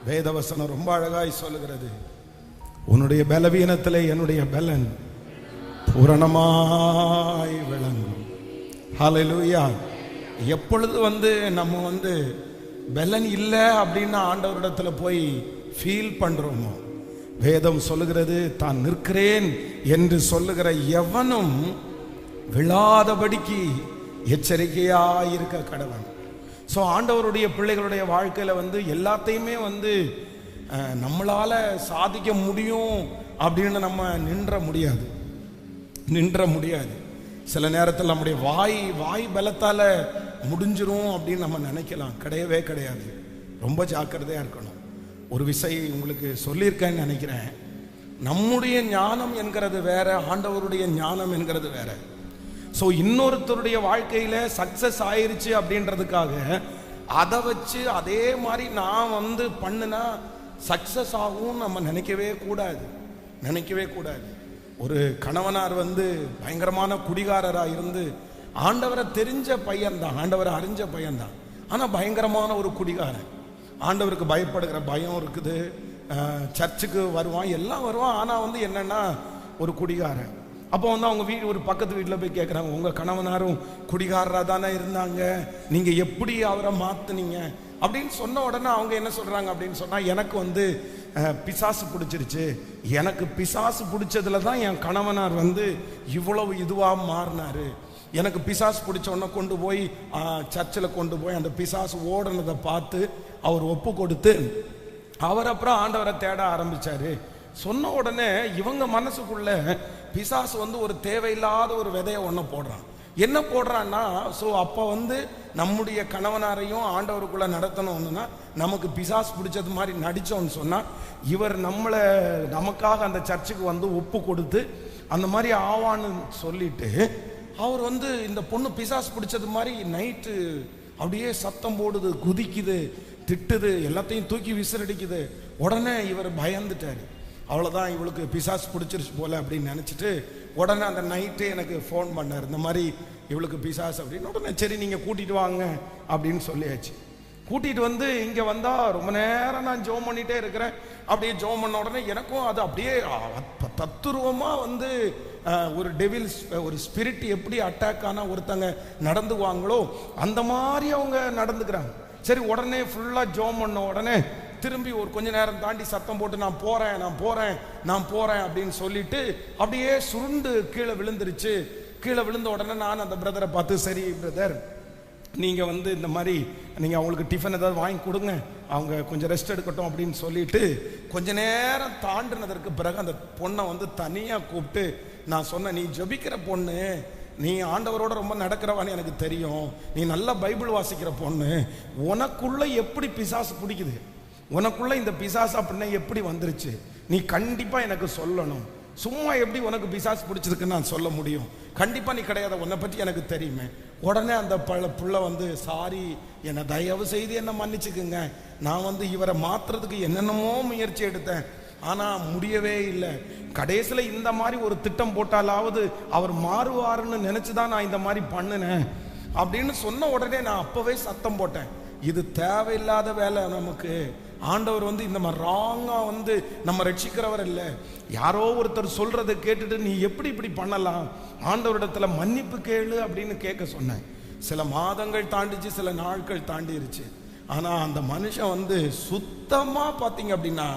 வேதவசனம் ரொம்ப அழகாய் சொல்லுகிறது, உன்னுடைய பலவீனத்திலே என்னுடைய பலன் பூரணமாய் விளங்கும். ஹல்லேலூயா. எப்பொழுது நம்ம பலன் இல்லை அப்படின்னு ஆண்டவரிடத்துல போய் ஃபீல் பண்றோமோ, வேதம் சொல்லுகிறது, தான் நிற்கிறேன் என்று சொல்லுகிற எவனும் விழாதபடிக்கு எச்சரிக்கையாயிருக்க கடவன். ஸோ ஆண்டவருடைய பிள்ளைகளுடைய வாழ்க்கையில் எல்லாத்தையுமே நம்மளால சாதிக்க முடியும் அப்படின்னு நம்ம நின்ற முடியாது. சில நேரத்தில் நம்முடைய வாய் பலத்தால் முடிஞ்சிரும் அப்படின்னு நம்ம நினைக்கலாம். கிடையவே கிடையாது. ரொம்ப ஜாக்கிரதையாக இருக்கணும். ஒரு விஷயம் உங்களுக்கு சொல்லியிருக்கேன்னு நினைக்கிறேன். நம்முடைய ஞானம் என்கிறது வேற, ஆண்டவருடைய ஞானம் என்கிறது வேற. ஸோ இன்னொருத்தருடைய வாழ்க்கையில் சக்சஸ் ஆயிருச்சு அப்படின்றதுக்காக அதை வச்சு அதே மாதிரி நான் பண்ணுனா சக்சஸ் ஆகும் நம்ம நினைக்கவே கூடாது. ஒரு கணவனார் பயங்கரமான குடிகாரராக இருந்து ஆண்டவரை தெரிஞ்ச பையன்தான், ஆண்டவரை அறிஞ்ச பையன்தான், ஆனால் பயங்கரமான ஒரு குடிகாரன். ஆண்டவருக்கு பயப்படுகிற பயம் இருக்குது. சர்ச்சுக்கு வருவான், எல்லாம் வருவான், ஆனால் என்னன்னா ஒரு குடிகாரன். அப்போ அவங்க ஒரு பக்கத்து வீட்டில் போய் கேட்குறாங்க, உங்கள் கணவனாரும் குடிகாரராக தானே இருந்தாங்க, நீங்கள் எப்படி அவரை மாற்றுனீங்க அப்படின்னு சொன்ன உடனே அவங்க என்ன சொல்கிறாங்க அப்படின்னு சொன்னால், எனக்கு பிசாசு பிடிச்சிருச்சு, எனக்கு பிசாசு பிடிச்சதுல தான் என் கணவனார் இவ்வளவு இதுவாக மாறினாரு. எனக்கு பிசாசு பிடிச்ச உடனே கொண்டு போய் சர்ச்சில் கொண்டு போய் அந்த பிசாசு ஓடுனதை பார்த்து அவர் ஒப்பு கொடுத்து அவர் அப்புறம் ஆண்டவரை தேட ஆரம்பிச்சாரு. சொன்ன உடனே இவங்க மனசுக்குள்ள பிசாசு ஒரு தேவையில்லாத ஒரு விதையை ஒன்று போடுறான். என்ன போடுறான்னா, ஸோ அப்போ நம்முடைய கணவனாரையும் ஆண்டவருக்குள்ள நடத்தணும்னா நமக்கு பிசாசு பிடிச்சது மாதிரி நடித்தோன்னு சொன்னால், இவர் நமக்காக அந்த சர்ச்சுக்கு ஒப்பு கொடுத்து அந்த மாதிரி ஆவான்னு சொல்லிட்டு அவர் இந்த பொண்ணு பிசாசு பிடிச்சது மாதிரி நைட்டு அப்படியே சத்தம் போடுது, குதிக்குது, திட்டுது, எல்லாத்தையும் தூக்கி விசிறடிக்குது. உடனே இவர் பயந்துட்டாரு. அவ்வளோதான், இவளுக்கு பிசாசு பிடிச்சிருச்சு போல அப்படின்னு நினச்சிட்டு உடனே அந்த நைட்டு எனக்கு ஃபோன் பண்ணார், இந்த மாதிரி இவளுக்கு பிசாசு அப்படின்னு. உடனே சரி நீங்கள் கூட்டிகிட்டு வாங்க அப்படின்னு சொல்லியாச்சு. கூட்டிகிட்டு இங்கே வந்தால் ரொம்ப நேரம் நான் ஜோம் பண்ணிகிட்டே இருக்கிறேன். அப்படியே ஜோம் பண்ண உடனே எனக்கும் அது அப்படியே தத்துருவமாக ஒரு டெவில்ஸ், ஒரு ஸ்பிரிட் எப்படி அட்டாக் ஆனால் ஒருத்தங்க நடந்துவாங்களோ அந்த மாதிரி அவங்க நடந்துக்கிறாங்க. சரி, உடனே ஃபுல்லாக ஜோம் பண்ண உடனே திரும்பி ஒரு கொஞ்ச நேரம் தாண்டி சத்தம் போட்டு நான் போகிறேன் அப்படின்னு சொல்லிட்டு அப்படியே சுருண்டு கீழே விழுந்துருச்சு. கீழே விழுந்த உடனே நான் அந்த பிரதரை பார்த்து, சரி பிரதர், நீங்கள் இந்த மாதிரி நீங்கள் அவங்களுக்கு டிஃபன் ஏதாவது வாங்கி கொடுங்க, அவங்க கொஞ்சம் ரெஸ்ட் எடுக்கட்டும் அப்படின்னு சொல்லிட்டு கொஞ்ச நேரம் தாண்டினதற்கு பிறகு அந்த பொண்ணை தனியாக கூப்பிட்டு நான் சொன்னேன், நீ ஜெபிக்கிற பொண்ணு, நீ ஆண்டவரோட ரொம்ப நடக்கிறவான்னு எனக்கு தெரியும், நீ நல்லா பைபிள் வாசிக்கிற பொண்ணு, உனக்குள்ள எப்படி பிசாசு பிடிக்குது, உனக்குள்ள இந்த பிசாசு அப்படின்னா எப்படி வந்துருச்சு, நீ கண்டிப்பா எனக்கு சொல்லணும். சும்மா எப்படி உனக்கு பிசாசு பிடிச்சிருக்குன்னு நான் சொல்ல முடியும்? கண்டிப்பா நீ கிடையாது, உன்னை பற்றி எனக்கு தெரியுமே. உடனே அந்த புள்ள சாரி, என்னை தயவு செய்து என்னை மன்னிச்சுக்குங்க, நான் இவரை மாத்துறதுக்கு என்னென்னமோ முயற்சி எடுத்தேன், ஆனா முடியவே இல்லை. கடைசியில் இந்த மாதிரி ஒரு திட்டம் போட்டாலாவது அவர் மாறுவாருன்னு நினைச்சுதான் நான் இந்த மாதிரி பண்ணினேன் அப்படின்னு சொன்ன உடனே நான் அப்பவே சத்தம் போட்டேன், இது தேவையில்லாத வேலை. நமக்கு ஆண்டவர் இந்த மாதிரி ராங்கா நம்ம ரட்சிக்கிறவர் இல்லை. யாரோ ஒருத்தர் சொல்றதை கேட்டுட்டு நீ எப்படி இப்படி பண்ணலாம், ஆண்டவரிடத்துல மன்னிப்பு கேளு அப்படின்னு கேட்க சொன்னேன். சில மாதங்கள் தாண்டிச்சு, சில நாட்கள் தாண்டிருச்சு. ஆனா அந்த மனுஷன் சுத்தமா பாத்தீங்க அப்படின்னா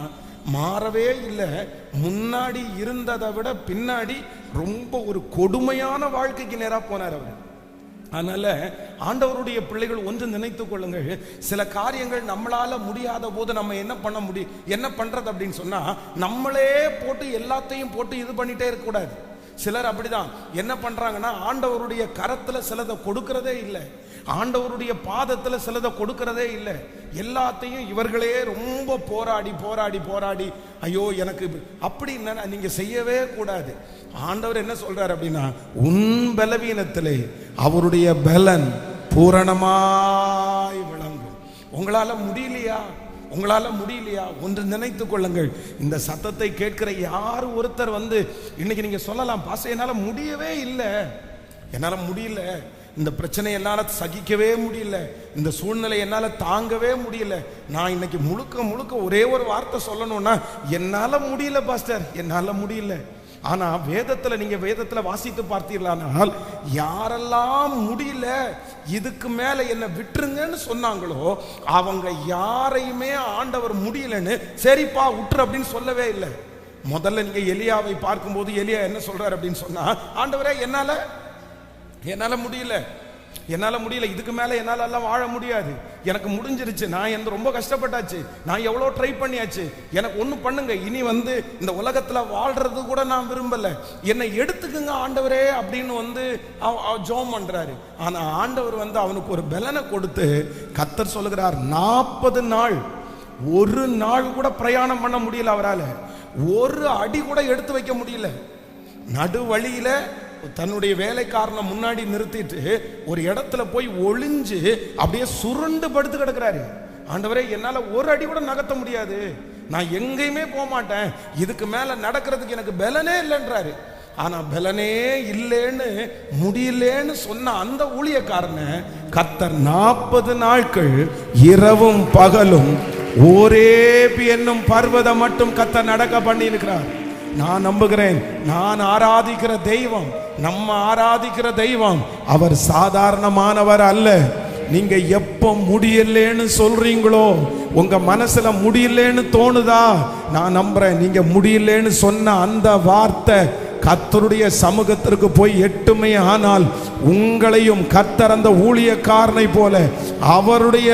மாறவே இல்லை. முன்னாடி இருந்ததை விட பின்னாடி ரொம்ப ஒரு கொடுமையான வாழ்க்கைக்கு நேரா போனார் அவர். அதனால ஆண்டவருடைய பிள்ளைகள் ஒன்று நினைத்துக் கொள்ளுங்கள், சில காரியங்கள் நம்மளால முடியாத போது நம்ம என்ன பண்றது அப்படின்னு சொன்னா, நம்மளே போட்டு எல்லாத்தையும் போட்டு இது பண்ணிட்டே இருக்க கூடாது. சிலர் அப்படிதான் என்ன பண்றாங்கன்னா, ஆண்டவருடைய கரத்துல சிலதை கொடுக்கறதே இல்லை, ஆண்டவருடைய பாதத்துல சிலதை கொடுக்கறதே இல்லை. எல்லாத்தையும் இவர்களே ரொம்ப போராடி போராடி போராடி ஐயோ எனக்கு அப்படி நீங்க செய்யவே கூடாது. ஆண்டவர் என்ன சொல்றாரு அப்படின்னா, உன் பலவீனத்திலே அவருடைய பலன் பூரணமாய் விளங்கும். உங்களால முடியலையா ஒன்று நினைத்துக் கொள்ளுங்கள், இந்த சத்தத்தை கேட்கிற யார் ஒருத்தர் இன்னைக்கு நீங்க சொல்லலாம், பாச என்னால முடியவே இல்லை, என்னால முடியல, இந்த பிரச்சனை என்னால் சகிக்கவே முடியல, இந்த சூழ்நிலை என்னால் தாங்கவே முடியல. நான் இன்னைக்கு முழுக்க முழுக்க ஒரே ஒரு வார்த்தை சொல்லணும்னா, என்னால் முடியல பாஸ்டர், என்னால் முடியல. ஆனா வேதத்துல, நீங்க வேதத்துல வாசித்து பார்த்தீர்களானால், யாரெல்லாம் முடியல இதுக்கு மேல என்ன விட்டுருங்கன்னு சொன்னாங்களோ அவங்க யாரையுமே ஆண்டவர் முடியலன்னு சரிப்பா விட்டுரு அப்படின்னு சொல்லவே இல்லை. முதல்ல நீங்க எலியாவை பார்க்கும்போது எலியா என்ன சொல்றாரு அப்படின்னு சொன்னா, ஆண்டவரே என்னால முடியல, இதுக்கு மேல என்னால எல்லாம் வாழ முடியாது, எனக்கு முடிஞ்சிருச்சு, நான் ரொம்ப கஷ்டப்பட்டாச்சு, நான் எவ்வளவு ட்ரை பண்ணியாச்சு, எனக்கு ஒண்ணு பண்ணுங்க, இனி இந்த உலகத்துல வாழ்றது கூட நான் விரும்பல, என்னை எடுத்துக்குங்க ஆண்டவரே அப்படின்னு ஜெபம் பண்றாரு. ஆனா ஆண்டவர் அவனுக்கு ஒரு பலனை கொடுத்து கர்த்தர் சொல்லுகிறார், 40 நாள் ஒரு நாள் கூட பிரயாணம் பண்ண முடியல, அவரால் ஒரு அடி கூட எடுத்து வைக்க முடியல. நடு வழியில தன்னுடைய வேலைக்காரனை முன்னாடி நிறுத்திட்டு ஒரு இடத்துல போய் ஒளிஞ்சு அப்படியே சுருண்டு படுத்து கிடக்கிறாரு. ஆண்டவரே என்னால ஒரு அடி கூட நகர்த்த முடியாது, நான் எங்கேயுமே போக மாட்டேன், இதுக்கு மேல நடக்கிறதுக்கு எனக்கு பலனே இல்லைன்றாரு. ஆனா பலனே இல்லைன்னு முடியலன்னு சொன்ன அந்த ஊழியக்காரனை கர்த்தர் 40 நாட்கள் இரவும் பகலும் ஓரேபி என்னும் பர்வதம் மட்டும் கர்த்தர் நடக்க பண்ணி இருக்கிறார். நான் நம்புகிறேன், நான் ஆராதிக்கிற தெய்வம், நம்ம ஆராதிக்கிற தெய்வம் அவர் சாதாரணமானவர் அல்ல. நீங்க எப்ப முடியலன்னு சொல்றீங்களோ, உங்க மனசுல முடியலன்னு தோணுதா, நான் நம்புறேன் நீங்க முடியலன்னு சொன்ன அந்த வார்த்தை கர்த்தருடைய சமூகத்திற்கு போய் எட்டுமே ஆனால் உங்களையும் கர்த்தர் அந்த ஊழியக்காரனை போல அவருடைய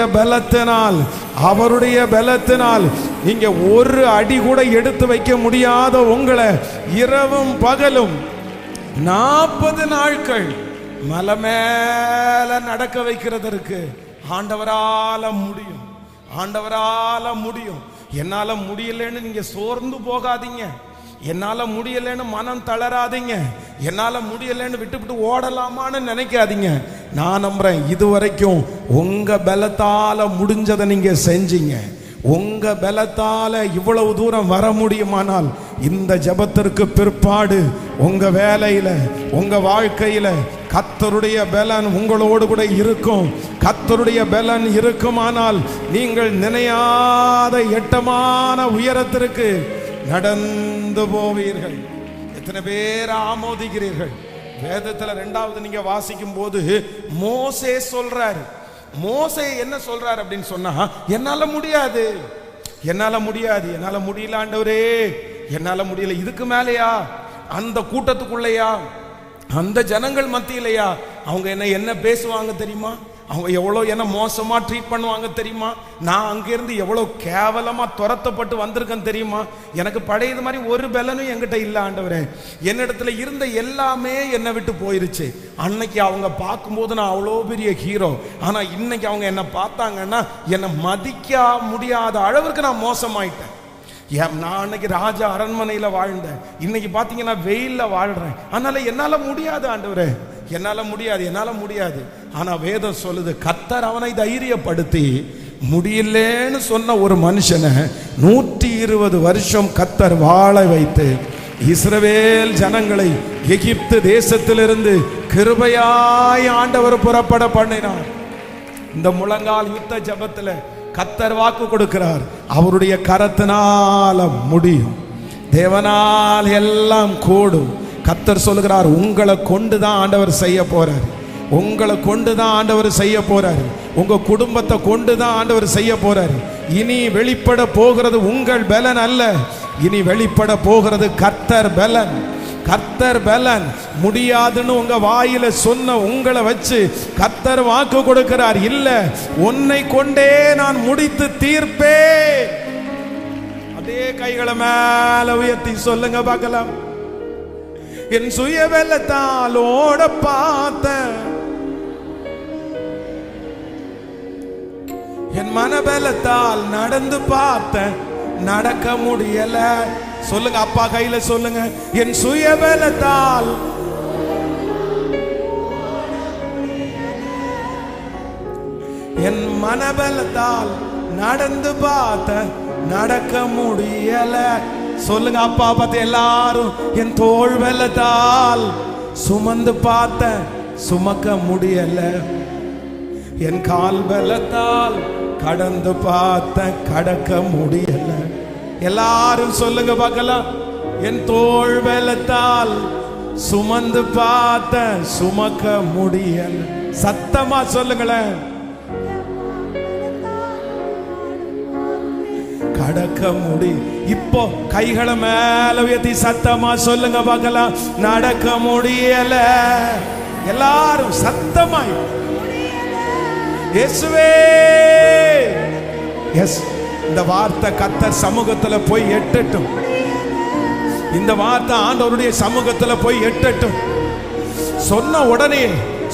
பலத்தினால் நீங்க ஒரு அடி கூட எடுத்து வைக்க முடியாத உங்களை இரவும் பகலும் 40 நாட்கள் மலை மேல நடக்க வைக்கிறதற்கு ஆண்டவரால முடியும். என்னால முடியலன்னு நீங்க சோர்ந்து போகாதீங்க, என்னால முடியலன்னு மனம் தளராதீங்க, என்னால முடியலன்னு விட்டு ஓடலாமான்னு நினைக்காதீங்க. நான் நம்புறேன், இதுவரைக்கும் உங்க பலத்தால முடிஞ்சதை நீங்க செஞ்சீங்க. உங்க பலத்தால இவ்வளவு தூரம் வர முடியுமானால் இந்த ஜெபத்திற்கு பிற்பாடு உங்க வேலையில, உங்க வாழ்க்கையில கர்த்தருடைய பலன் உங்களோடு கூட இருக்கும். கர்த்தருடைய பலன் இருக்குமானால் நீங்கள் நினையாத எட்டமான உயரத்திற்கு நடந்து போவீர்கள். எத்தனை பேர் ஆமோதிக்கிறீர்கள்? வேதத்துல 2வது நீங்க வாசிக்கும் போது மோசே சொல்றாரு. மோசே என்ன சொல்றாரு அப்படின்னு சொன்னா, என்னால முடியாது, முடியல ஆண்டவரே, என்னால முடியல, இதுக்கு மேலையா, அந்த கூட்டத்துக்குள்ளையா, அந்த ஜனங்கள் மத்தியிலையா அவங்க என்ன பேசுவாங்க தெரியுமா, அவங்க எவ்வளவு என்ன மோசமா ட்ரீட் பண்ணுவாங்க தெரியுமா, நான் அங்கிருந்து எவ்வளவு கேவலமா துரத்தப்பட்டு வந்திருக்கேன் தெரியுமா, எனக்கு பழையது மாதிரி ஒரு பலனும் என்கிட்ட இல்ல ஆண்டவரே, என்னிடத்துல இருந்த எல்லாமே என்னை விட்டு போயிருச்சு. அன்னைக்கு அவங்க பார்க்கும்போது நான் அவ்வளோ பெரிய ஹீரோ, ஆனா இன்னைக்கு அவங்க என்ன பார்த்தாங்கன்னா என்னை மதிக்க முடியாத அளவுக்கு நான் மோசமாயிட்டேன். நான் அன்னைக்கு ராஜா அரண்மனையில வாழ்ந்தேன், இன்னைக்கு பாத்தீங்கன்னா வெயில்ல வாழ்றேன். அதனால என்னால முடியாது ஆண்டவரே, என்னால முடியாது. ஆனா வேதம் சொல்லுது, கர்த்தர் அவனை தைரியப்படுத்தி முடியலன்னு சொன்ன ஒரு மனுஷனை 120 வருஷம் கர்த்தர் வாழ வைத்து இஸ்ரவேல் ஜனங்களை எகிப்து தேசத்திலிருந்து கிருபையாய் ஆண்டவர் புறப்பட பண்ணினார். இந்த முழங்கால் யுத்த ஜெபத்துல கர்த்தர் வாக்கு கொடுக்கிறார், அவருடைய கரத்தினால முடியும், தேவனால் எல்லாம் கூடும். கர்த்தர் சொல்லுகிறார், உங்களை கொண்டுதான் ஆண்டவர் செய்ய போறார், உங்க குடும்பத்தை கொண்டுதான் ஆண்டவர் செய்ய போறார். இனி வெளிப்பட போகிறது உங்கள் பலன் அல்ல, இனி வெளிப்பட போகிறது கர்த்தர் பலன். முடியாதுன்னு உங்க வாயில சொன்ன உங்களை வச்சு கர்த்தர் வாக்கு கொடுக்கிறார், இல்ல உன்னை கொண்டே நான் முடித்து தீர்ப்பே. அதே கைகளை மேல உயர்த்தி சொல்லுங்க பார்க்கலாம். என் சுய வெள்ளத்தால் ஓட பார்த்தேன், என் மனபலத்தால் நடந்து பார்த்தேன், நடக்க முடியல. சொல்லுங்க, அப்பா கையில சொல்லுங்க, என் சுய பலத்தால் என் மனபலத்தால் நடந்து பார்த்த, நடக்க முடியல. சொல்லுங்க, அப்பா பார்த்து எல்லாரும், என் தோள் பலத்தால் சுமந்து பார்த்த, சுமக்க முடியல, என் கால் பலத்தால் கடந்து பார்த்த கடக்க முடியல. எல்லாரும் சொல்லுங்க பார்க்கலாம். என் தோள் பலத்தால் சுமந்து பார்த்த சுமக்க முடியல. சத்தமா சொல்லுங்களேன். கடக்க முடி. இப்போ கைகளை மேல உயர்த்தி சத்தமா சொல்லுங்க பார்க்கலாம். நடக்க முடியல. எல்லாரும் சத்தமாய் இயேசுவே. எஸ், இந்த வார்த்தை கர்த்தர் சமூகத்துல போய் எட்டட்டும். இந்த வார்த்தை ஆண்டவருடைய சமூகத்துல போய் எட்டட்டும். சொன்ன உடனே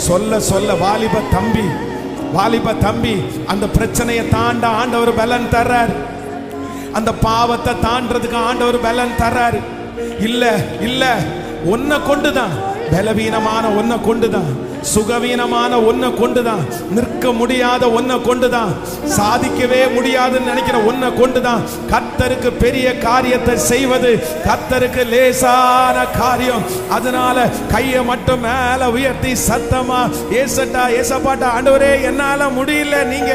சொல்ல சொல்ல வாலிப தம்பி அந்த பிரச்சனையை தாண்ட ஆண்டவர் பலன் தர்றார். அந்த பாவத்தை தாண்டறதுக்கு ஆண்டவர் பலன் தர்றாரு. இல்ல இல்ல, ஒன்ன கொண்டுதான், பலவீனமான ஒன்ன கொண்டுதான், சுகவீனமான ஒன்ன கொண்டுதான், நிற்க முடியாத ஒன்ன கொண்டுதான், சாதிக்கவே முடியாதுன்னு நினைக்கிற ஒன்ன கொண்டுதான் கர்த்தருக்கு பெரிய காரியத்தை செய்வது கர்த்தருக்கு லேசான காரியம். அதனால கையை மட்டும் மேல உயர்த்தி சத்தமா ஏசட்டா ஏசப்பாட்டா, ஆண்டவரே என்னால முடியல, நீங்க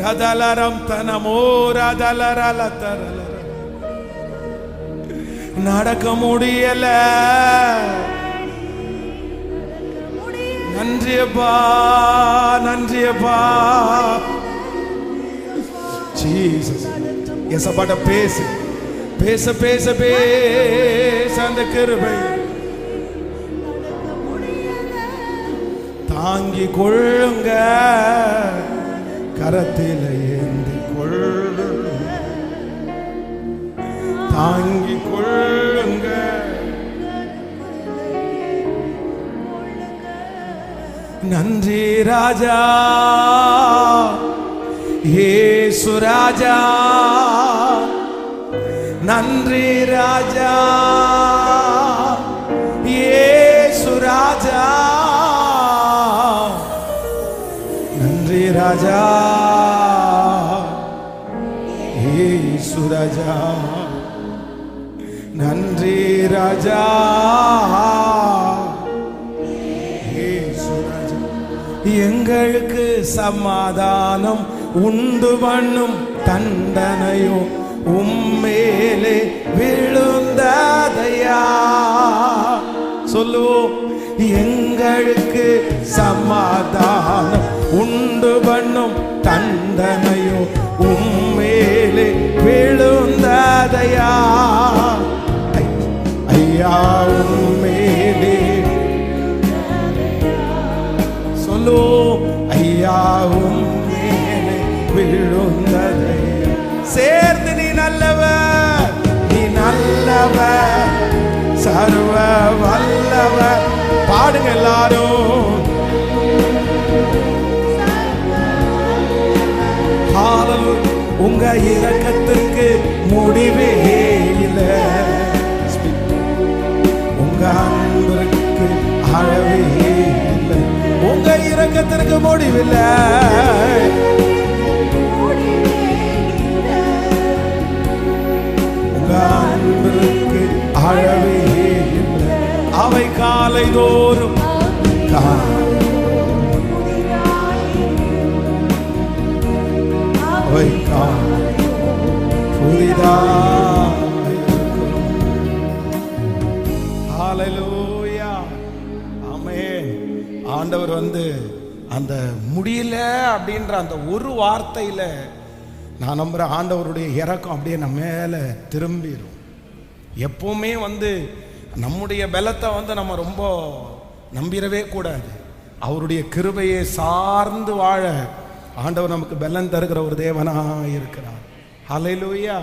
ரதலரம் தனமோ ரதலரல தரல, நடக்க முடியல. நன்றியப்பா நன்றியப்பா ஜீசஸ். ஏசப்பாட்ட பேசு, பேச பேச பேச அந்த கிருபை தாங்கி கொள்ளுங்க, கரத்தில் ஏந்தி கொள்ளு, தாங்கி கொள்ளுங்க. நன்றி ராஜா இயேசு ராஜா, நன்றி ராஜா இயேசு ராஜா, நன்றி ராஜா இயேசு ராஜா, நன்றி ராஜா இயேசு ராஜா. எங்களுக்கு சமாதானம் உண்டு பண்ணும் தண்டனையோ உம்மேலே விழுந்ததையா. சொல்லுவோம். எங்களுக்கு சமாதானம் உண்டு பண்ணும் தண்டனையோ உம்மேலே விழுந்ததையா. ஐயா உம்மேலே சொல்லு. ஐயா உம்மேலே விழுந்ததையா. சேர்ந்து நீ நல்லவர், நீ நல்லவர், சர்வ வல்லவர். பாடுங்க எல்லாரும். உங்க இரக்கத்திற்கு முடிவே இல்லை, உங்க அன்பிற்கு அளவே இல்லை, உங்க இரக்கத்திற்கு முடிவில்லை, உங்க அன்பிற்கு அளவே இல்லை. அவை காலை தோறும் ஆண்டவர் அந்த முடியல அப்படின்ற அந்த ஒரு வார்த்தையில நான் நம்புறேன் ஆண்டவருடைய இரக்கம் அப்படியே நம்ம மேல திரும்பிடும். எப்பவுமே நம்முடைய பலத்தை நம்ம ரொம்ப நம்பிடவே கூடாது. அவருடைய கிருபையை சார்ந்து வாழ ஆண்டவர் நமக்கு பலன் தருகிற ஒரு தேவனாக இருக்கிறார். ஹல்லேலூயா.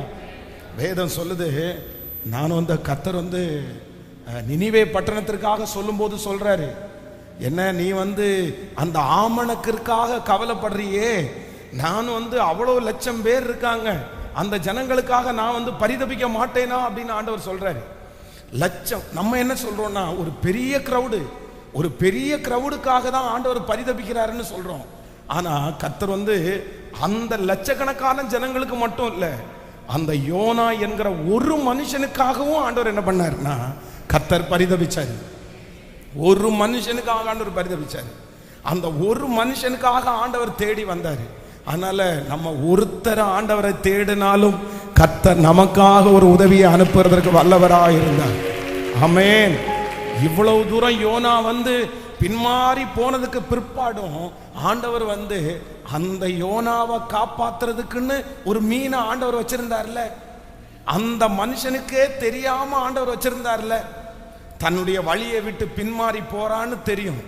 வேதம் சொல்லுது, நான் கர்த்தர் நினிவே பட்டணத்திற்காக சொல்லும்போது சொல்றாரு, என்ன நீ அந்த ஆமணக்கிற்காக கவலைப்படுறியே, நான் அவ்வளவு லட்சம் பேர் இருக்காங்க, அந்த ஜனங்களுக்காக நான் பரிதபிக்க மாட்டேனா அப்படின்னு ஆண்டவர் சொல்றாரு. லட்சம் நம்ம என்ன சொல்றோம்னா ஒரு பெரிய கிரவுடு, ஒரு பெரிய கிரவுடுக்காக தான் ஆண்டவர் பரிதபிக்கிறாருன்னு சொல்றோம். ஆனா கர்த்தர் அந்த லட்சக்கணக்கான ஜனங்களுக்கு மட்டும் இல்ல, அந்த யோனா என்கிற ஒரு மனுஷனுக்காகவும் ஆண்டவர் என்ன பண்ணாருன்னா கர்த்தர் பரிதபிச்சாரு. ஒரு மனுஷனுக்காக ஆண்டவர் பரிதபிச்சாரு. அந்த ஒரு மனுஷனுக்காக ஆண்டவர் தேடி வந்தாரு. அதனால நம்ம ஒருத்தர் ஆண்டவரை தேடினாலும் கர்த்தர் நமக்காக ஒரு உதவியை அனுப்புறதற்கு வல்லவராக இருந்தார். ஆமென். இவ்வளவு தூரம் யோனா பின்மாறி போனதுக்கு பிற்பாடும் ஆண்டவர் அந்த யோனாவை காப்பாத்துறதுக்குன்னு ஒரு மீனை ஆண்டவர் வச்சிருந்தார்ல, அந்த மனுஷனுக்கே தெரியாம ஆண்டவர் வச்சிருந்தார்ல. தன்னுடைய வழியை விட்டு பின்மாறி போறான்னு தெரியும்,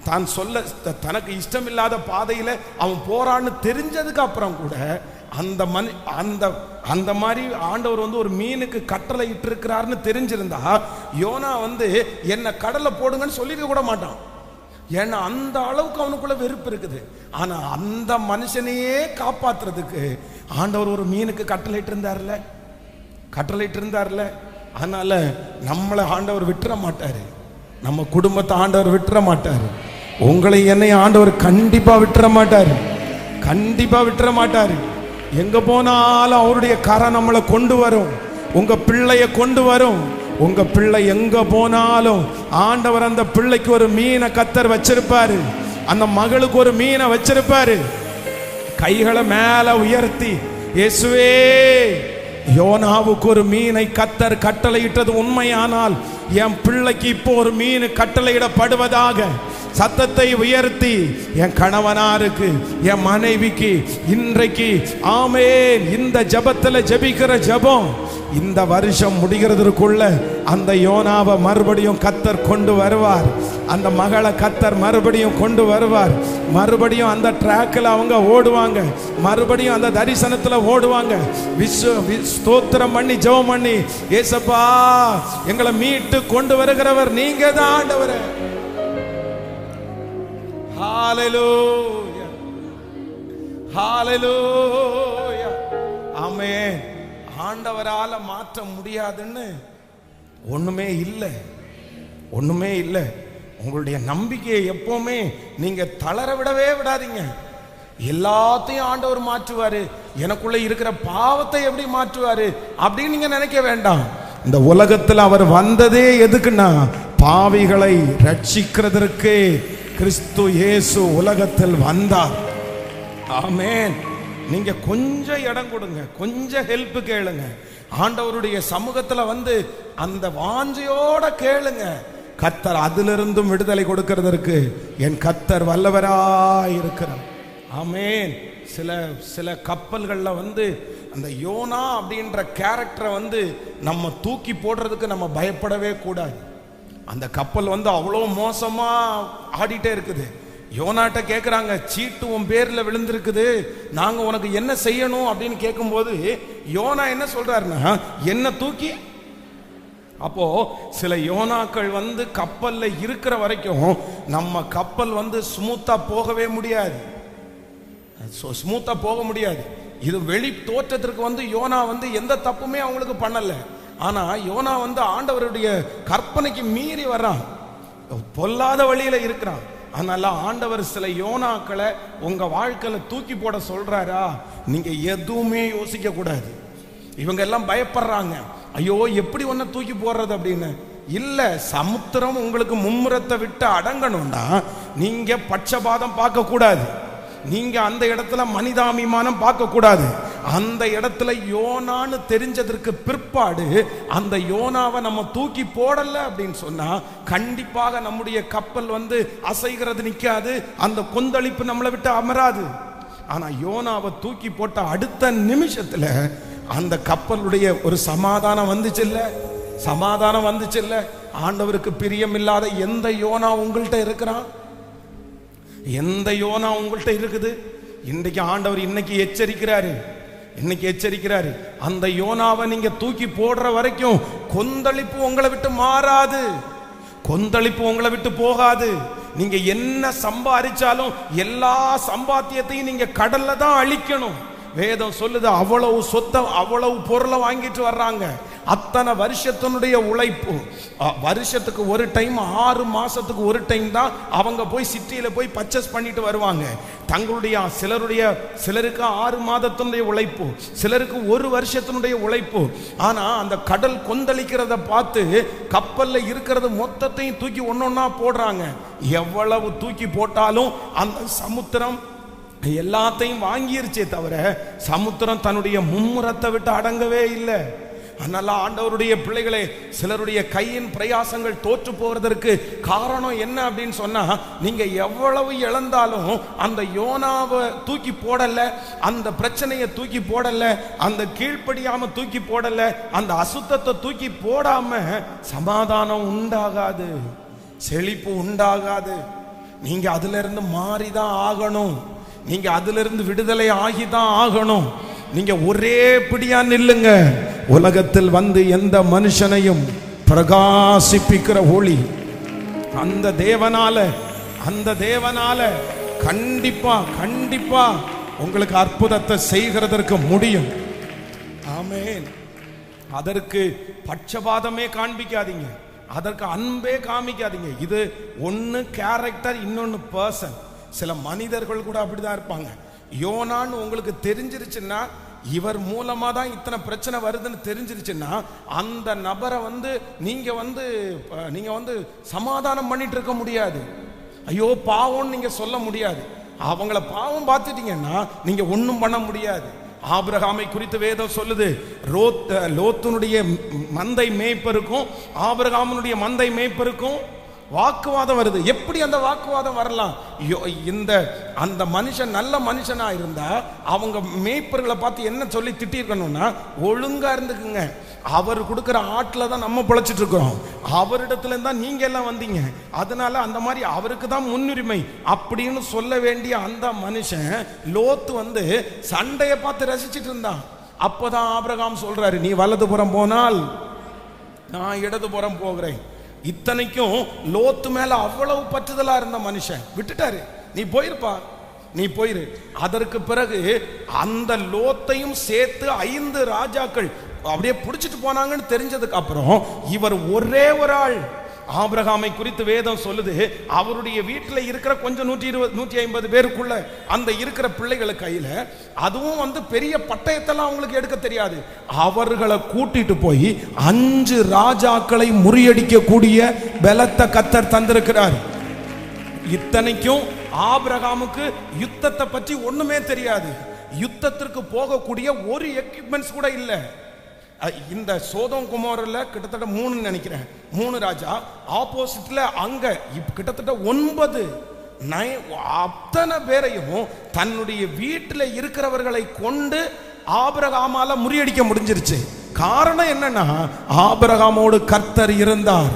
தான் சொல்ல தனக்கு இஷ்டமில்லாத பாதையில அவன் போறான்னு தெரிஞ்சதுக்கு அப்புறம் கூட அந்த மாதிரி ஆண்டவர் ஒரு மீனுக்கு கட்டளை இட்டு இருக்கிறாருன்னு தெரிஞ்சிருந்தா யோனா என்ன கடல்ல போடுங்கன்னு சொல்லிருக்க கூட மாட்டான். ஏன்னா அந்த அளவுக்கு அவனுக்குள்ள வெறுப்பு இருக்குது. ஆனா அந்த மனுஷனையே காப்பாத்துறதுக்கு ஆண்டவர் ஒரு மீனுக்கு கட்டளையிட்டு இருந்தார்ல. அதனால நம்மளை ஆண்டவர் விட்டுற மாட்டாரு, நம்ம குடும்பத்தை ஆண்டவர் விட்டுற மாட்டாரு, உங்களை என்னை ஆண்டவர் கண்டிப்பா விட்டுற மாட்டாரு. எங்க போனாலும் அவருடைய கரம் நம்மளை கொண்டு வரும், உங்க பிள்ளைய கொண்டு வரும். உங்க பிள்ளை எங்க போனாலும் ஆண்டவர் அந்த பிள்ளைக்கு ஒரு மீனை கர்த்தர் வச்சிருப்பாரு, அந்த மகளுக்கு ஒரு மீனை வச்சிருப்பாரு. கைகளை மேல உயர்த்தி, இயேசுவே, யோனாவுக்கு ஒரு மீனை கர்த்தர் கட்டளையிட்டது உண்மையானால் என் பிள்ளைக்கு இப்போ ஒரு மீன் கட்டளையிடப்படுவதாக சத்தத்தை உயர்த்தி என் கணவனாருக்கு, என் மனைவிக்கு இன்றைக்கு ஆமென், இந்த ஜபத்துல ஜபிக்கிற ஜபம் இந்த வருஷம் முடிகிறதுக்குள்ள அந்த யோனாவை மறுபடியும் கர்த்தர் கொண்டு வருவார், அந்த மகளை கர்த்தர் மறுபடியும் கொண்டு வருவார். மறுபடியும் அந்த ட்ராக்ல அவங்க ஓடுவாங்க, மறுபடியும் அந்த தரிசனத்துல ஓடுவாங்க. ஸ்தோத்திரம் பண்ணி ஜெபம் பண்ணி, ஏசப்பா எங்களை மீட்டு கொண்டு வருகிறவர் நீங்க தான் ஆண்டவரே. ஹalleluya, ஹalleluya, ஆமென். ஆண்டவரால மாற்ற முடியாதுன்னு ஒண்ணுமே இல்லை. உங்களுடைய நம்பிக்கையை எப்பவுமே நீங்க தளர விடவே விடாதீங்க. எல்லாத்தையும் ஆண்டவர் மாற்றுவாரு, எனக்குள்ள இருக்கிற பாவத்தை எப்படி மாற்றுவாரு அப்படின்னு நீங்க நினைக்க வேண்டாம். இந்த உலகத்தில் அவர் வந்ததே எதுக்குன்னா பாவிகளை ரட்சிக்கிறதற்கு கிறிஸ்து இயேசு உலகத்தில் வந்தார். ஆமென். நீங்க கொஞ்சம் இடம் கொடுங்க, கொஞ்சம் ஹெல்ப் கேளுங்க, ஆண்டவருடைய சமூகத்துல அந்த வாஞ்சையோட கேளுங்க. கர்த்தர் அதிலிருந்தும் விடுதலை கொடுக்கிறதற்கு என் கர்த்தர் வல்லவராய் இருக்கிறார். ஆமென். சில கப்பல்கள்ல அந்த யோனா அப்படின்ற கேரக்டரை நம்ம தூக்கி போடுறதுக்கு நம்ம பயப்படவே கூடாது. அந்த கப்பல் அவ்வளோ மோசமா ஆடிட்டே இருக்குது. யோனாட்ட கேட்குறாங்க, சீட்டு உன் பேர்ல விழுந்திருக்குது, நாங்க உனக்கு என்ன செய்யணும் அப்படின்னு கேட்கும்போது யோனா என்ன சொல்றாருன்னா, என்ன தூக்கி. அப்போ சில யோனாக்கள் கப்பல்ல இருக்கிற வரைக்கும் நம்ம கப்பல் ஸ்மூத்தா போகவே முடியாது, ஸ்மூத்தா போக முடியாது. இது வெளி தோற்றத்திற்கு யோனா எந்த தப்புமே அவங்களுக்கு பண்ணல. ஆனா யோனா ஆண்டவருடைய கற்பனைக்கு மீறி வர்றான், பொல்லாத வழியில இருக்கிறான். அதனால ஆண்டவர் சில யோனாக்களை உங்க வாழ்க்கையில தூக்கி போட சொல்றாரா, நீங்க எதுவுமே யோசிக்க கூடாது. இவங்க எல்லாம் பயப்படுறாங்க, ஐயோ எப்படி ஒன்ன தூக்கி போடுறது அப்படின்னு. இல்ல, சமுத்திரம் உங்களுக்கு மும்முரத்தை விட்டு அடங்கணும்னா நீங்க பட்சபாதம் பார்க்க கூடாது, நீங்க அந்த இடத்துல மனிதாபிமானம் பார்க்க கூடாது. அந்த இடத்துல யோனான்னு தெரிஞ்சதற்கு பிற்பாடு அந்த யோனாவை நம்ம தூக்கி போடல அப்படின்னு சொன்னா கண்டிப்பாக நம்முடைய கப்பல் அசைகிறது நிக்காது, அந்த கொந்தளிப்பு நம்மளை விட்டு அமராது. ஆனா யோனாவை தூக்கி போட்ட அடுத்த நிமிஷத்துல அந்த கப்பலுடைய ஒரு சமாதானம் வந்துச்சு இல்ல. ஆண்டவருக்கு பிரியம் இல்லாத எந்த யோனா உங்கள்கிட்ட இருக்கிறான்? எந்த யோனா உங்கள்கிட்ட இருக்குது? இன்னைக்கு ஆண்டவர் இன்னைக்கு எச்சரிக்கிறாரு, அந்த யோனாவை நீங்க தூக்கி போடுற வரைக்கும் கொந்தளிப்பு உங்களை விட்டு மாறாது, கொந்தளிப்பு உங்களை விட்டு போகாது. நீங்க என்ன சம்பாதிச்சாலும் எல்லா சம்பாத்தியத்தையும் நீங்க கடல்ல தான் அழிக்கணும். வேதம் சொல்லுது, அவ்வளவு சொத்தை அவ்வளவு பொருளை வாங்கிட்டு வர்றாங்க, அத்தனை வருஷத்தினுடைய உழைப்பு. வருஷத்துக்கு ஒரு டைம், 6 மாசத்துக்கு ஒரு டைம் தான் அவங்க போய் சிட்டியில போய் பர்ச்சேஸ் பண்ணிட்டு வருவாங்க. தங்களுடைய சிலருக்கு 6 மாதத்தினுடைய உழைப்பு, சிலருக்கு 1 வருஷத்தினுடைய உழைப்பு. ஆனா அந்த கடல் கொந்தளிக்கிறத பார்த்து கப்பல்ல இருக்கிறது மொத்தத்தையும் தூக்கி ஒன்னொன்னா போடுறாங்க. எவ்வளவு தூக்கி போட்டாலும் அந்த சமுத்திரம் எல்லாத்தையும் வாங்கிருச்சே தவிர சமுத்திரம் தன்னுடைய மும்முரத்தை விட்டு அடங்கவே இல்லை. அதனால ஆண்டவருடைய பிள்ளைகளே, சிலருடைய கையின் பிரயாசங்கள் தோற்று போவதற்கு காரணம் என்ன அப்படின்னு சொன்னா, நீங்க எவ்வளவு இழந்தாலும் அந்த யோனாவை தூக்கி போடல, அந்த பிரச்சனையை தூக்கி போடல, அந்த கீழ்ப்படியாம தூக்கி போடல, அந்த அசுத்தத்தை தூக்கி போடாம சமாதானம் உண்டாகாது, செழிப்பு உண்டாகாது. நீங்க அதுல இருந்து மாறிதான் ஆகணும். நீங்க அதுல இருந்து விடுதலை ஆகிதான் ஆகணும். நீங்க ஒரே பிடியா நில்லுங்க. உலகத்தில் வந்து எந்த மனுஷனையும் பிரகாசிப்பிக்கிற ஒளி அந்த தேவனால கண்டிப்பா உங்களுக்கு அற்புதத்தை செய்கிறதற்கு முடியும். ஆமென். அதற்கு பட்சபாதமே காண்பிக்காதீங்க, அதற்கு அன்பே காமிக்காதீங்க. இது ஒன்னு கேரக்டர், இன்னொன்னு பர்சன். சில மனிதர்கள் கூட அப்படிதான் இருப்பாங்க. யோனான்னு உங்களுக்கு தெரிஞ்சிருச்சுன்னா, இவர் மூலமா தான் இத்தனை பிரச்சனை வருதுன்னு தெரிஞ்சிருச்சுன்னா, அந்த நபரை நீங்க சமாதானம் பண்ணிட்டு இருக்க முடியாது. ஐயோ பாவம்னு நீங்க சொல்ல முடியாது. அவங்கள பாவம் பார்த்துட்டீங்கன்னா நீங்க ஒன்றும் பண்ண முடியாது. ஆபிரகாமை குறித்து வேதம் சொல்லுது, லோத்துனுடைய மந்தை மேய்ப்பருக்கும் ஆபிரகாமுடைய மந்தை மேய்ப்பருக்கும் வாக்குவாதம் வருது. எப்படி அந்த வாக்குவாதம் வரலாம்? அந்த மனுஷன் நல்ல மனுஷனா இருந்தா அவங்க மேய்ப்பர்களை பார்த்து என்ன சொல்லி திட்டிருக்கணும்னா, ஒழுங்கா இருந்துக்குங்க, அவர் கொடுக்கிற ஆட்டில் தான் நம்ம பிழைச்சிட்டு இருக்கிறோம், அவரிடத்துல தான் நீங்க எல்லாம் வந்தீங்க, அதனால அந்த மாதிரி அவருக்கு தான் முன்னுரிமை அப்படின்னு சொல்ல வேண்டிய அந்த மனுஷன் லோத்து சண்டையை பார்த்து ரசிச்சிட்டு இருந்தான். அப்பதான் ஆபிரகாம் சொல்றாரு, நீ வலதுபுறம் போனால் நான் இடதுபுறம் போகிறேன். இத்தனைக்கும் லோத்து மேல அவ்வளவு பற்றுதலா இருந்த மனுஷன் விட்டுட்டாரு. நீ போயிருப்பா, நீ போயிரு. அதற்கு பிறகு அந்த லோத்தையும் சேர்த்து 5 ராஜாக்கள் அப்படியே பிடிச்சிட்டு போனாங்கன்னு தெரிஞ்சதுக்கு அப்புறம் இவர் ஒரே ஒரு ஆள். ஆபிரகாமை குறித்து வேதம் சொல்லுது, அவருடைய வீட்டில் இருக்கிற கொஞ்சம் 120-150 பேருக்குள்ள அந்த இருக்கிற பிள்ளைகள் கையில, அதுவும் பெரிய பட்டயத்தெல்லாம் அவங்களுக்கு எடுக்க தெரியாது, அவர்களை கூட்டிட்டு போய் 5 ராஜாக்களை முறியடிக்க கூடிய பலத்த கர்த்தர் தந்திருக்கிறார். இத்தனைக்கும் ஆபிரகாமுக்கு யுத்தத்தை பற்றி ஒண்ணுமே தெரியாது. யுத்தத்திற்கு போகக்கூடிய ஒரு எக்யூப்மெண்ட்ஸ் கூட இல்லை. இந்த சோதோம் குமாரில் கிட்டத்தட்ட 3 நினைக்கிறேன், 3 ராஜா, ஆப்போசிட்ல அங்க கிட்டத்தட்ட 9 அத்தனை பேரையும் தன்னுடைய வீட்டில் இருக்கிறவர்களை கொண்டு ஆபிரகாமால முறியடிக்க முடிஞ்சிருச்சு. காரணம் என்னன்னா, ஆபிரகாமோடு கர்த்தர் இருந்தார்.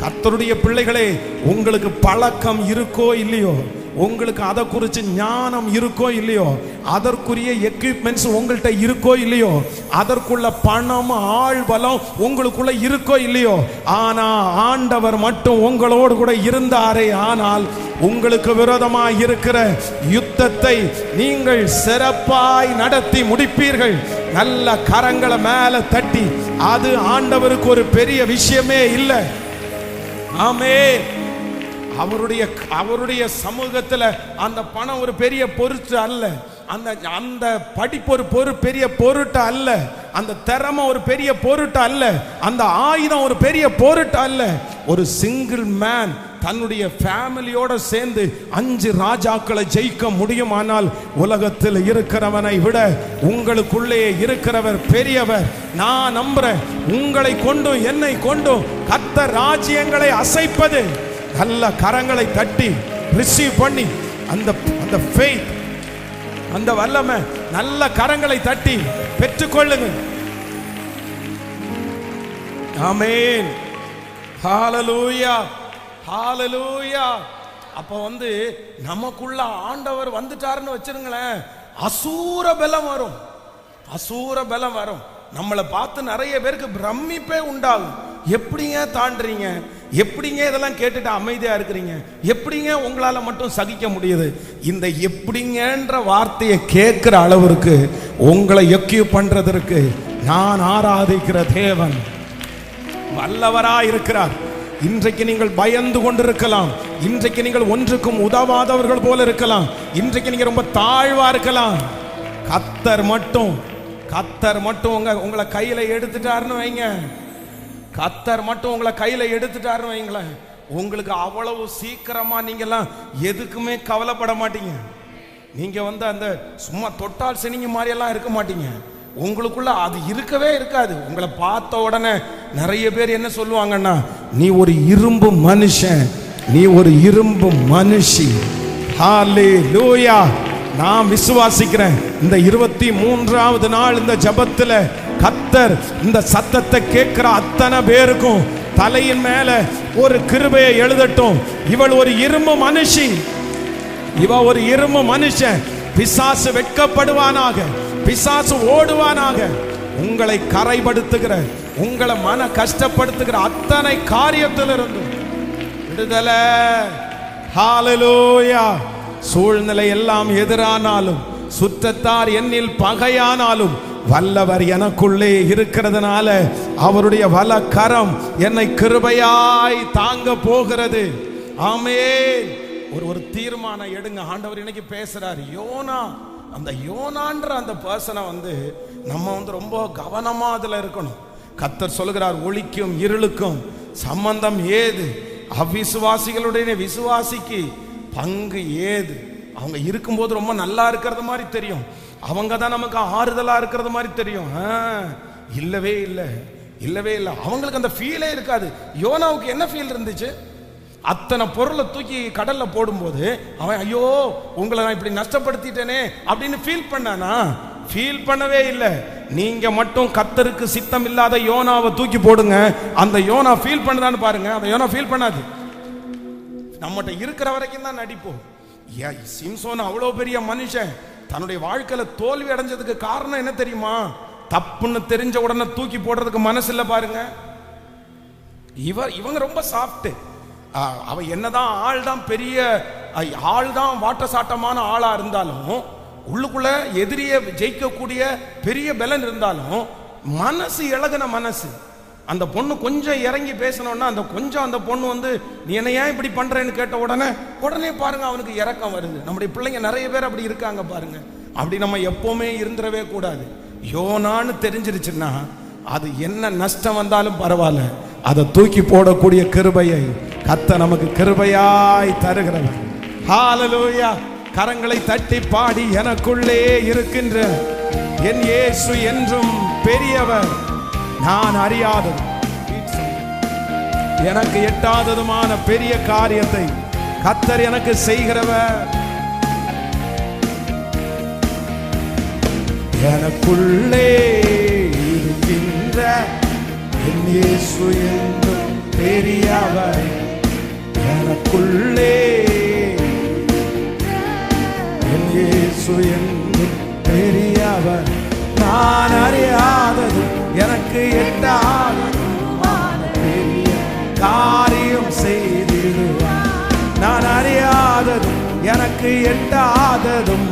கர்த்தருடைய பிள்ளைகளே, உங்களுக்கு பழக்கம் இருக்கோ இல்லையோ, உங்களுக்கு அதை குறித்து ஞானம் இருக்கோ இல்லையோ, அதற்குரிய எக்யூப்மெண்ட்ஸ் உங்கள்கிட்ட இருக்கோ இல்லையோ, அதற்குள்ள பணம் ஆள் பலம் உங்களுக்குள்ள இருக்கோ இல்லையோ, ஆனா ஆண்டவர் மட்டும் உங்களோடு கூட இருந்தாரே, ஆனால் உங்களுக்கு விரோதமாய் இருக்கிற யுத்தத்தை நீங்கள் சிறப்பாய் நடத்தி முடிப்பீர்கள். நல்ல கரங்களை மேல தட்டி, அது ஆண்டவருக்கு ஒரு பெரிய விஷயமே இல்லை. ஆமென். அவருடைய சமூகத்துல அந்த பணம் ஒரு பெரிய பொருட்டு அல்ல, அந்த படிப்பு ஒரு பெரிய பொருட்டு அல்ல, அந்த திறமை ஒரு பெரிய பொருட்டு அல்ல, அந்த ஆயுதம் ஒரு பெரிய பொருட்டு அல்ல. ஒரு சிங்கிள் மேன் தன்னுடைய ஃபேமிலியோட சேர்ந்து 5 ராஜாக்களை ஜெயிக்க முடியுமானால், உலகத்தில் இருக்கிறவனை விட உங்களுக்குள்ளே இருக்கிறவர் பெரியவர். நான் நம்புறேன், உங்களை கொண்டும் என்னை கொண்டும் கர்த்தர் ராஜ்யங்களை அசைப்பது. நல்ல கரங்களை தட்டி ரிசீவ் பண்ணி அந்த ஃபெய்த், அந்த வல்லமை, நல்ல கரங்களை தட்டி பெற்றுக்கொள்ளுங்க. ஆமென். ஹalleluya, ஹalleluya. அப்ப நமக்குள்ள ஆண்டவர் வந்துட்டாருன்னு வச்சிருங்களேன், அசூர பலம் வரும், அசூர பலம் வரும். நம்மளை பார்த்து நிறைய பேருக்கு பிரமிப்பே உண்டாகும். எப்படிங்க தாண்டுறீங்க, எப்படிங்க இதெல்லாம் கேட்டுட்டு அமைதியா இருக்கிறீங்க, எப்படிங்க உங்களால மட்டும் சகிக்க முடியுது? இந்த எப்படிங்கன்ற வார்த்தையை கேட்கிற அளவிற்கு உங்களை எக்யூப் பண்றதற்கு நான் ஆராதிக்கிற தேவன் வல்லவராயிருக்கிறார். இன்றைக்கு நீங்கள் பயந்து கொண்டிருக்கலாம், இன்றைக்கு நீங்கள் ஒன்றுக்கும் உதவாதவர்கள் போல இருக்கலாம், இன்றைக்கு நீங்க ரொம்ப தாழ்வா இருக்கலாம். கர்த்தர் மட்டும் உங்களை கையில எடுத்துட்டாருன்னு வைங்க, கர்த்தர் மட்டும் உங்களை கையில எடுத்துட்டாருன்னு வைங்களேன், உங்களுக்கு அவ்வளவு சீக்கிரமா நீங்கெல்லாம் எதுக்குமே கவலைப்பட மாட்டீங்க. நீங்க அந்த சும்மா தொட்டால் சினிங்க மாதிரி எல்லாம் இருக்க மாட்டீங்க. உங்களுக்குள்ள அது இருக்கவே இருக்காது. உங்களை பார்த்த உடனே நிறைய பேர் என்ன சொல்லுவாங்கன்னா, நீ ஒரு இரும்பு மனுஷன், நீ ஒரு இரும்பு மனுஷி. ஹல்லேலூயா. நான் விசுவாசிக்கிறேன், இந்த 23வது நாள் இந்த ஜெபத்துல கர்த்தர் இந்த சத்தத்தை கேட்கிற அத்தனை பேருக்கும் தலையின் மேல ஒரு கிருபையை எழுதட்டும். இவள் ஒரு இரும்பு மனுஷி, இவ ஒரு இரும்பு மனுஷன். பிசாசு வெட்கப்படுவானாக, பிசாசு ஓடுவானாக. உங்களை கரைப்படுத்துகிற, உங்களை மன கஷ்டப்படுத்துகிற அத்தனை காரியத்திலிருந்து விடுதலை. ஹல்லேலூயா. சூழ்நிலை எல்லாம் எதிரானாலும், சுற்றத்தார் என்னில் பகையானாலும், வல்லவர் எனக்குள்ளே இருக்கிறதுனால அவருடைய வல கரம் என்னை கிருபையாய் தாங்க போகிறது. ஆமென். ஒரு தீர்மானம் எடுங்க. ஆண்டவர் இன்னைக்கு பேசுறாரு. யோனா, அந்த யோனான்ற அந்த பர்சனை நம்ம ரொம்ப கவனமா அதுல இருக்கணும். கர்த்தர் சொல்லுகிறார், ஒளிக்கும் இருளுக்கும் சம்பந்தம் ஏது? அவிசுவாசிகளுடைய விசுவாசிக்கு பங்கு ஏது? அவங்க இருக்கும்போது ரொம்ப நல்லா இருக்கிறது மாதிரி தெரியும், அவங்க தான் நமக்கு ஆறுதலா இருக்கிறது மாதிரி தெரியும். இல்லவே இல்லை, இல்லவே இல்லை. அவங்களுக்கு அந்த ஃபீலே இருக்காது. யோனாவுக்கு என்ன ஃபீல் இருந்துச்சு? அத்தனை பொருளை தூக்கி கடல்ல போடும்போது அவன், ஐயோ உங்களை நான் இப்படி நஷ்டப்படுத்திட்டேனே அப்படின்னு ஃபீல் பண்ணானா? ஃபீல் பண்ணவே இல்லை. நீங்க மட்டும் கர்த்தருக்கு சித்தம் இல்லாத யோனாவை தூக்கி போடுங்க, அந்த யோனா ஃபீல் பண்ணுதான்னு பாருங்க. அந்த யோனா ஃபீல் பண்ணாது. நம்மகிட்ட இருக்கிற வரைக்கும் தான் நடிப்போம். சிம்சோன் அவ்வளோ பெரிய மனுஷன், தன்னுடைய வாழ்க்கையில தோல்வி அடைஞ்சதுக்கு காரணம் என்ன தெரியுமா? தப்புன்னு தெரிஞ்ச உடனே தூக்கி போடுறதுக்கு மனசு இல்லை பாருங்க. இவங்க ரொம்ப சாஃப்ட். அவ என்னதான் ஆள் தான் பெரிய ஆள் தான் வாட்ட சாட்டமான ஆளா இருந்தாலும், உள்ளுக்குள்ள எதிரியை ஜெயிக்கக்கூடிய பெரிய பலன் இருந்தாலும், மனசு இழகுன மனசு. அந்த பொண்ணு கொஞ்சம் இறங்கி பேசணும்னா அந்த பொண்ணு நீ என்ன ஏன் இப்படி பண்றேன்னு கேட்ட உடனே பாருங்க அவனுக்கு இரக்கம் வருது. நம்முடைய பிள்ளைங்க நிறைய பேர் அப்படி இருக்காங்க பாருங்க. அப்படி நம்ம எப்பவுமே இருந்துடவே கூடாது. யோனான்னு தெரிஞ்சிருச்சுன்னா அது என்ன நஷ்டம் வந்தாலும் பரவாயில்ல, அதை தூக்கி போடக்கூடிய கிருபையை கர்த்தர் நமக்கு கிருபையாய் தருகிறவர். ஹல்லேலூயா. கரங்களை தட்டி பாடி, எனக்குள்ளே இருக்கின்ற என் இயேசு என்றும் பெரியவர், நான் அறியாதது எனக்கு எட்டாததுமான பெரிய காரியத்தை கர்த்தர் எனக்கு செய்கிறவர். எனக்குள்ளே இருக்கின்ற என் இயேசு என்றும் பெரியவர், எனக்குள்ளே என் இயேசு என்றும் பெரியவர், நான் அறியாதது எனக்கு எட்டாததுமான பெரிய காரியம் செய்திடுவார். நான் அறியாதது எனக்கு எட்டாததும்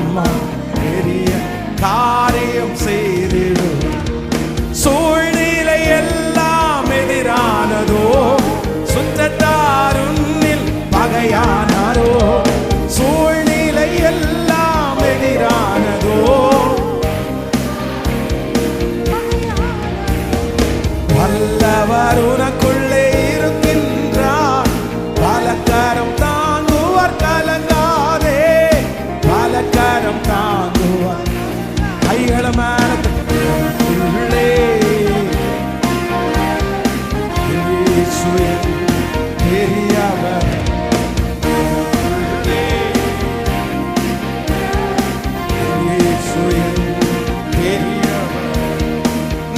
பெரிய காரியம் செய்திடுவார். சூழ்நிலை எல்லாம் எதிரானதோ, சுற்றத்தாருன்னில் பகையானாரோ, சூழ்நிலை எல்லாம் எதிரானதோ, வல்லவர் உனக்குள்ளே இருக்கின்றார், பலக்கரம் தாங்குவார், கலங்காதே, பலக்கரம் தாங்குவார். கைகளை மேல உள்ளே பெரியவர்,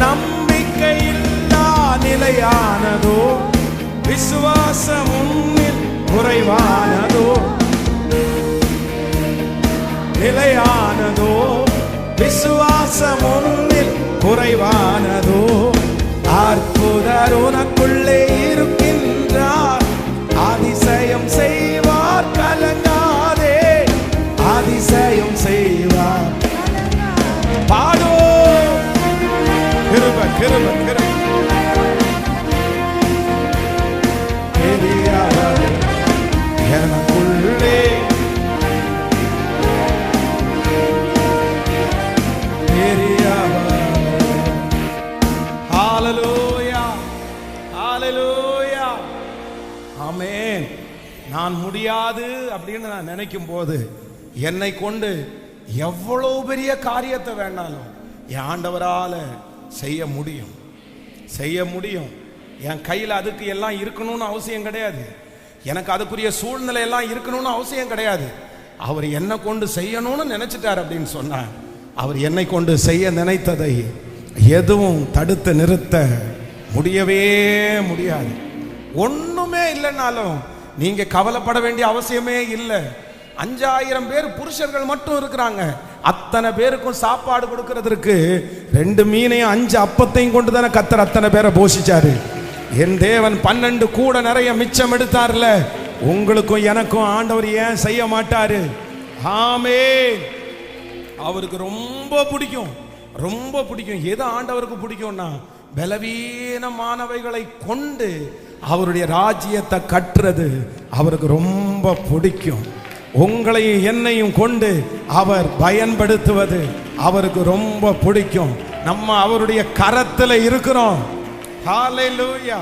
நம்பிக்கையில்லா நிலையானதோ, விசுவாசம் உன்னில் குறைவானதோ, நிலையானதோ, விசுவாசம் உன்னில் குறைவானதோ, அற்புதர் உனக்குள்ளே இருக்கின்றார், அதிசயம் செய்வார், கலங்காதே, அதிசயம் செய்வார். பாடோ ஆமென். நான் முடியாது அப்படின்னு நான் நினைக்கும் போது என்னை கொண்டு எவ்வளவு பெரிய காரியத்தை வேணாலும் என் ஆண்டவரால செய்ய முடியும், செய்ய முடியும். என் கையில் அதுக்கு எல்லாம் இருக்கணும்னு அவசியம் கிடையாது, எனக்கு அதுக்குரிய சூழ்நிலை எல்லாம் இருக்கணும்னு அவசியம் கிடையாது. அவர் என்னை கொண்டு செய்யணும்னு நினைச்சிட்டார் அப்படின்னு சொன்னார். அவர் என்னை கொண்டு செய்ய நினைத்ததை எதுவும் தடுத்து நிறுத்த முடியவே முடியாது. ஒண்ணுமே இல்லைனாலும் நீங்க கவலைப்பட வேண்டிய அவசியமே இல்லை. 5000 பேர் புருஷர்கள் மட்டும் இருக்கிறாங்க. அத்தனை பேருக்கும் சாப்பாடு கொடுக்கிறதுக்கு 2 மீனையும் 5 அப்பத்தையும் கொண்டு தானே கர்த்தர் அத்தனை பேரை போஷிச்சாரு. என் தேவன் 12 கூட நிறைய மிச்சம் எடுத்தார்ல, உங்களுக்கும் எனக்கும் ஆண்டவர் ஏன் செய்ய மாட்டாரு? ஆமென். அவருக்கு ரொம்ப பிடிக்கும், ரொம்ப பிடிக்கும். எது ஆண்டவருக்கு பிடிக்கும்னா பலவீனமானவைகளை கொண்டு அவருடைய ராஜ்யத்தை கட்டுறது அவருக்கு ரொம்ப பிடிக்கும். உங்களையும் என்னையும் கொண்டு அவர் பயன்படுத்துவது அவருக்கு ரொம்ப பிடிக்கும். நம்ம அவருடைய கரத்தில் இருக்கிறோம். ஹல்லேலூயா.